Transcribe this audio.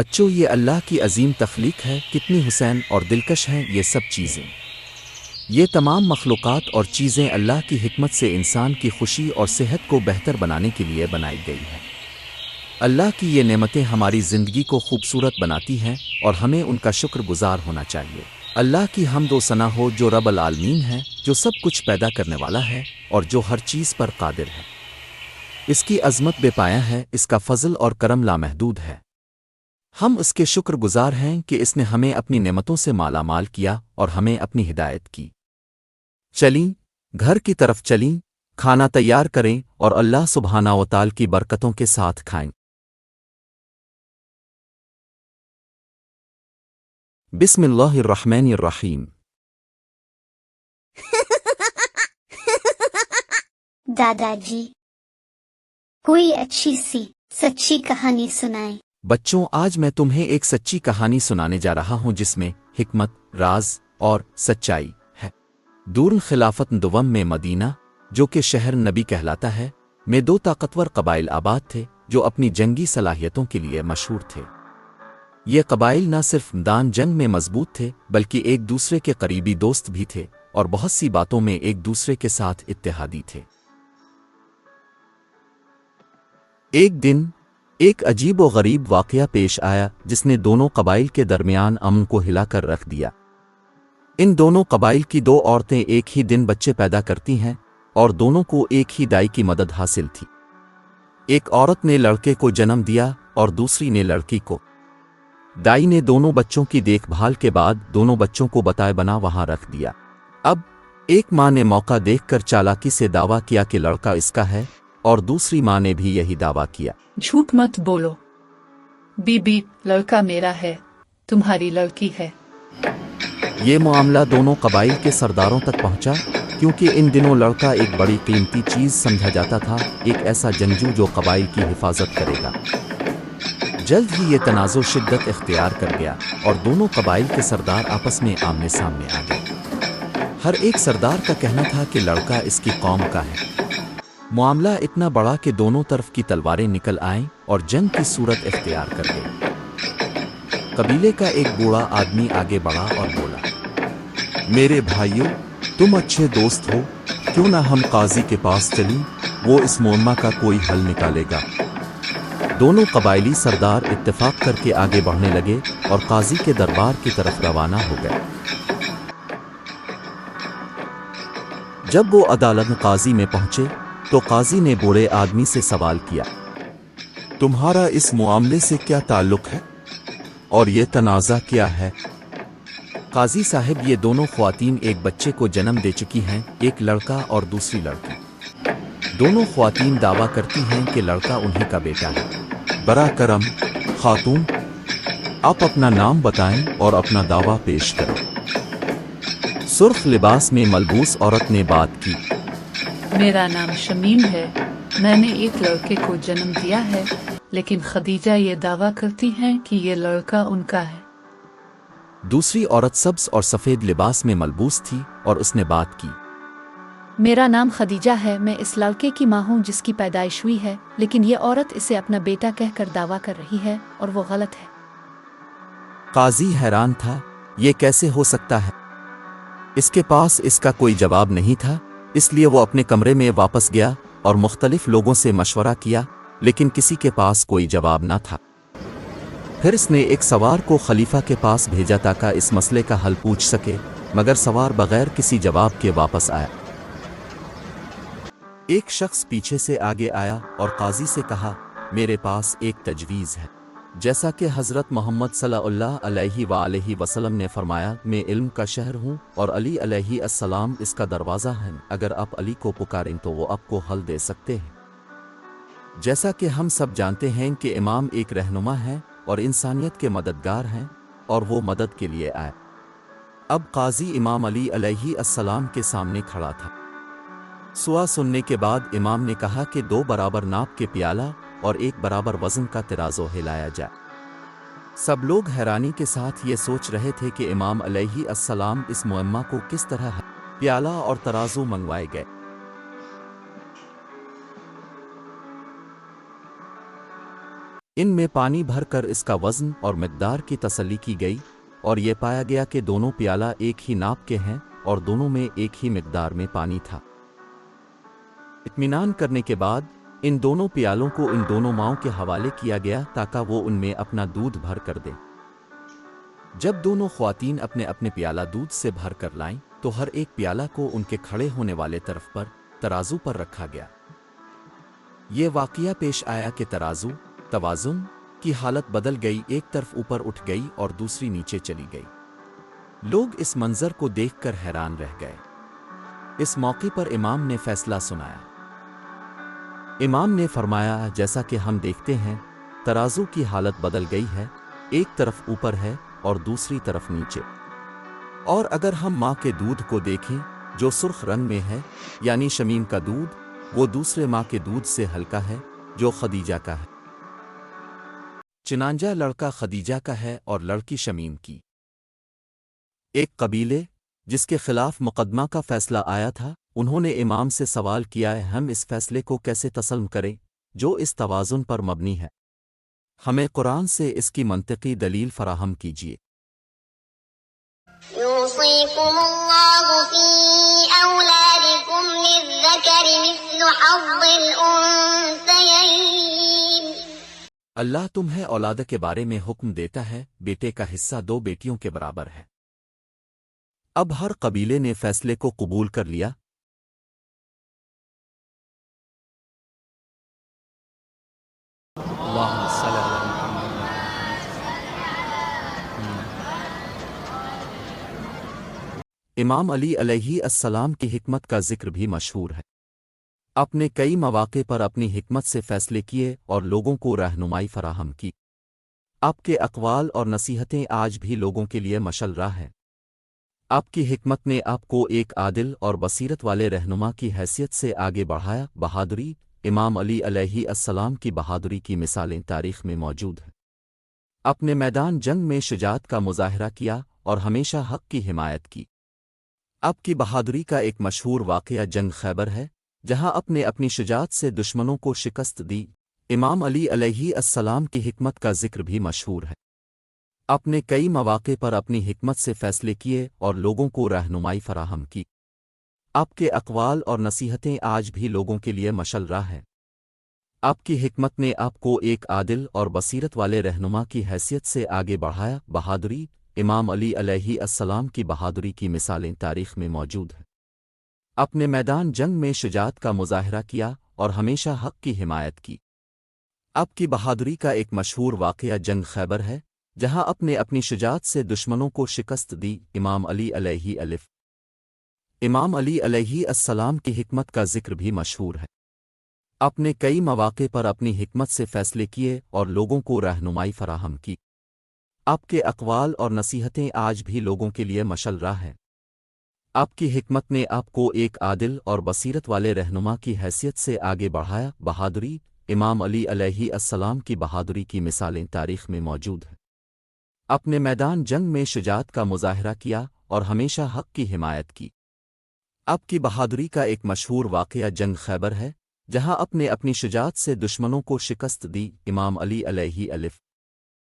بچوں، یہ اللہ کی عظیم تخلیق ہے، کتنی حسین اور دلکش ہیں یہ سب چیزیں۔ یہ تمام مخلوقات اور چیزیں اللہ کی حکمت سے انسان کی خوشی اور صحت کو بہتر بنانے کے لیے بنائی گئی ہیں۔ اللہ کی یہ نعمتیں ہماری زندگی کو خوبصورت بناتی ہیں اور ہمیں ان کا شکر گزار ہونا چاہیے۔ اللہ کی حمد و ثنا ہو جو رب العالمین ہے، جو سب کچھ پیدا کرنے والا ہے اور جو ہر چیز پر قادر ہے۔ اس کی عظمت بے پایہ ہے، اس کا فضل اور کرم لامحدود ہے۔ ہم اس کے شکر گزار ہیں کہ اس نے ہمیں اپنی نعمتوں سے مالا مال کیا اور ہمیں اپنی ہدایت کی۔ چلیں، گھر کی طرف چلیں، کھانا تیار کریں اور اللہ سبحانہ و تعالی کی برکتوں کے ساتھ کھائیں۔ بسم اللہ الرحمن الرحیم۔ دادا جی، کوئی اچھی سی سچی کہانی سنائیں۔ بچوں، آج میں تمہیں ایک سچی کہانی سنانے جا رہا ہوں جس میں حکمت، راز اور سچائی ہے۔ دور خلافت دوم میں مدینہ، جو کہ شہر نبی کہلاتا ہے، میں دو طاقتور قبائل آباد تھے جو اپنی جنگی صلاحیتوں کے لیے مشہور تھے۔ یہ قبائل نہ صرف میدان جنگ میں مضبوط تھے بلکہ ایک دوسرے کے قریبی دوست بھی تھے اور بہت سی باتوں میں ایک دوسرے کے ساتھ اتحادی تھے۔ ایک دن ایک عجیب و غریب واقعہ پیش آیا جس نے دونوں قبائل کے درمیان امن کو ہلا کر رکھ دیا۔ ان دونوں قبائل کی دو عورتیں ایک ہی دن بچے پیدا کرتی ہیں اور دونوں کو ایک ہی دائی کی مدد حاصل تھی۔ ایک عورت نے لڑکے کو جنم دیا اور دوسری نے لڑکی کو۔ دائی نے دونوں بچوں کی دیکھ بھال کے بعد دونوں بچوں کو بتائے بنا وہاں رکھ دیا۔ اب ایک ماں نے موقع دیکھ کر چالاکی سے دعویٰ کیا کہ لڑکا اس کا ہے اور دوسری ماں نے بھی یہی دعویٰ کیا۔ جھوٹ مت بولو بی بی، لڑکا میرا ہے، تمہاری لڑکی ہے۔ یہ معاملہ دونوں قبائل کے سرداروں تک پہنچا، کیونکہ ان دنوں لڑکا ایک بڑی قیمتی چیز سمجھا جاتا تھا، ایک ایسا جنگجو جو قبائل کی حفاظت کرے گا۔ جلد ہی یہ تنازع شدت اختیار کر گیا اور دونوں قبائل کے سردار آپس میں آمنے سامنے آ گئے۔ ہر ایک سردار کا کہنا تھا کہ لڑکا اس کی قوم کا ہے۔ معاملہ اتنا بڑا کہ دونوں طرف کی تلواریں نکل آئیں اور جنگ کی صورت اختیار کر گئی۔ قبیلے کا ایک بوڑھا آدمی آگے بڑھا اور بولا، میرے بھائیوں، تم اچھے دوست ہو، کیوں نہ ہم قاضی کے پاس چلیں، وہ اس معاملہ کا کوئی حل نکالے گا۔ دونوں قبائلی سردار اتفاق کر کے آگے بڑھنے لگے اور قاضی کے دربار کی طرف روانہ ہو گئے۔ جب وہ عدالت قاضی میں پہنچے تو قاضی نے بوڑھے آدمی سے سوال کیا، تمہارا اس معاملے سے کیا تعلق ہے اور یہ تنازع کیا ہے؟ قاضی صاحب، یہ دونوں خواتین ایک بچے کو جنم دے چکی ہیں، ایک لڑکا اور دوسری لڑکی۔ دونوں خواتین دعویٰ کرتی ہیں کہ لڑکا انہی کا بیٹا ہے۔ برا کرم خاتون، آپ اپنا نام بتائیں اور اپنا دعویٰ پیش کریں۔ سرخ لباس میں ملبوس عورت نے بات کی، میرا نام شمیم ہے، میں نے ایک لڑکے کو جنم دیا ہے، لیکن خدیجہ یہ دعویٰ کرتی ہیں کہ یہ لڑکا ان کا ہے۔ دوسری عورت سبز اور سفید لباس میں ملبوس تھی اور اس نے بات کی، میرا نام خدیجہ ہے، میں اس لڑکے کی ماں ہوں جس کی پیدائش ہوئی ہے، لیکن یہ عورت اسے اپنا بیٹا کہہ کر دعویٰ کر رہی ہے اور وہ غلط ہے۔ قاضی حیران تھا، یہ کیسے ہو سکتا ہے؟ اس کے پاس اس کا کوئی جواب نہیں تھا، اس لیے وہ اپنے کمرے میں واپس گیا اور مختلف لوگوں سے مشورہ کیا، لیکن کسی کے پاس کوئی جواب نہ تھا۔ پھر اس نے ایک سوار کو خلیفہ کے پاس بھیجا تاکہ اس مسئلے کا حل پوچھ سکے، مگر سوار بغیر کسی جواب کے واپس آیا۔ ایک شخص پیچھے سے آگے آیا اور قاضی سے کہا، میرے پاس ایک تجویز ہے۔ جیسا کہ حضرت محمد صلی اللہ علیہ وآلہ وسلم نے فرمایا، میں علم کا شہر ہوں اور علی علیہ السلام اس کا دروازہ ہیں، اگر آپ علی کو پکاریں تو وہ آپ کو حل دے سکتے ہیں۔ جیسا کہ ہم سب جانتے ہیں کہ امام ایک رہنما ہے اور انسانیت کے مددگار ہیں اور وہ مدد کے لیے آئے۔ اب قاضی امام علی علیہ السلام کے سامنے کھڑا تھا۔ سوا سننے کے بعد امام نے کہا کہ 2 برابر ناپ کے پیالہ اور 1 برابر وزن کا ترازو ہلایا جائے۔ سب لوگ حیرانی کے ساتھ یہ سوچ رہے تھے کہ امام علیہ السلام اس معمہ کو کس طرح حل۔ پیالہ اور ترازو منگوائے گئے۔ ان میں پانی بھر کر اس کا وزن اور مقدار کی تسلی کی گئی، اور یہ پایا گیا کہ دونوں پیالہ ایک ہی ناپ کے ہیں اور دونوں میں ایک ہی مقدار میں پانی تھا۔ اطمینان کرنے کے بعد ان دونوں پیالوں کو ان دونوں ماؤں کے حوالے کیا گیا تاکہ وہ ان میں اپنا دودھ بھر کر دیں۔ جب دونوں خواتین اپنے اپنے پیالہ دودھ سے بھر کر لائیں تو ہر ایک پیالہ کو ان کے کھڑے ہونے والے طرف پر ترازو پر رکھا گیا۔ یہ واقعہ پیش آیا کہ ترازو توازن کی حالت بدل گئی، ایک طرف اوپر اٹھ گئی اور دوسری نیچے چلی گئی۔ لوگ اس منظر کو دیکھ کر حیران رہ گئے۔ اس موقع پر امام نے فیصلہ سنایا۔ امام نے فرمایا، جیسا کہ ہم دیکھتے ہیں ترازو کی حالت بدل گئی ہے، ایک طرف اوپر ہے اور دوسری طرف نیچے۔ اور اگر ہم ماں کے دودھ کو دیکھیں جو سرخ رنگ میں ہے، یعنی شمیم کا دودھ، وہ دوسرے ماں کے دودھ سے ہلکا ہے جو خدیجہ کا ہے۔ چنانچہ لڑکا خدیجہ کا ہے اور لڑکی شمیم کی۔ ایک قبیلے جس کے خلاف مقدمہ کا فیصلہ آیا تھا، انہوں نے امام سے سوال کیا ہے، ہم اس فیصلے کو کیسے تسلیم کریں جو اس توازن پر مبنی ہے؟ ہمیں قرآن سے اس کی منطقی دلیل فراہم کیجیے۔ يوصيكم الله في أولادكم للذكر مثل حظ الأنثيين۔ اللہ تمہیں اولاد کے بارے میں حکم دیتا ہے، بیٹے کا حصہ دو بیٹیوں کے برابر ہے۔ اب ہر قبیلے نے فیصلے کو قبول کر لیا۔ اللهم صل على محمد۔ امام علی علیہ السلام کی حکمت کا ذکر بھی مشہور ہے۔ اپنے کئی مواقع پر اپنی حکمت سے فیصلے کیے اور لوگوں کو رہنمائی فراہم کی۔ آپ کے اقوال اور نصیحتیں آج بھی لوگوں کے لیے مشعل راہ ہیں۔ آپ کی حکمت نے آپ کو ایک عادل اور بصیرت والے رہنما کی حیثیت سے آگے بڑھایا۔ بہادری امام علی علیہ السلام کی بہادری کی مثالیں تاریخ میں موجود ہیں۔ اپنے میدان جنگ میں شجاعت کا مظاہرہ کیا اور ہمیشہ حق کی حمایت کی۔ آپ کی بہادری کا ایک مشہور واقعہ جنگ خیبر ہے، جہاں اپنی شجاعت سے دشمنوں کو شکست دی۔ امام علی علیہ السلام کی حکمت کا ذکر بھی مشہور ہے۔ اپنے کئی مواقع پر اپنی حکمت سے فیصلے کیے اور لوگوں کو رہنمائی فراہم کی۔ آپ کے اقوال اور نصیحتیں آج بھی لوگوں کے لیے مشعل راہ ہیں۔ آپ کی حکمت نے آپ کو ایک عادل اور بصیرت والے رہنما کی حیثیت سے آگے بڑھایا۔ بہادری امام علی علیہ السلام کی بہادری کی مثالیں تاریخ میں موجود ہیں۔ اپنے میدان جنگ میں شجاعت کا مظاہرہ کیا اور ہمیشہ حق کی حمایت کی۔ آپ کی بہادری کا ایک مشہور واقعہ جنگ خیبر ہے، جہاں اپنی شجاعت سے دشمنوں کو شکست دی۔ امام علی علیہ السلام کی حکمت کا ذکر بھی مشہور ہے۔ اپنے کئی مواقع پر اپنی حکمت سے فیصلے کیے اور لوگوں کو رہنمائی فراہم کی۔ آپ کے اقوال اور نصیحتیں آج بھی لوگوں کے لیے مشعل راہ ہیں۔ آپ کی حکمت نے آپ کو ایک عادل اور بصیرت والے رہنما کی حیثیت سے آگے بڑھایا۔ بہادری امام علی علیہ السلام کی بہادری کی مثالیں تاریخ میں موجود ہیں۔ اپنے میدان جنگ میں شجاعت کا مظاہرہ کیا اور ہمیشہ حق کی حمایت کی۔ آپ کی بہادری کا ایک مشہور واقعہ جنگ خیبر ہے، جہاں اپنی شجاعت سے دشمنوں کو شکست دی۔ امام علی علیہ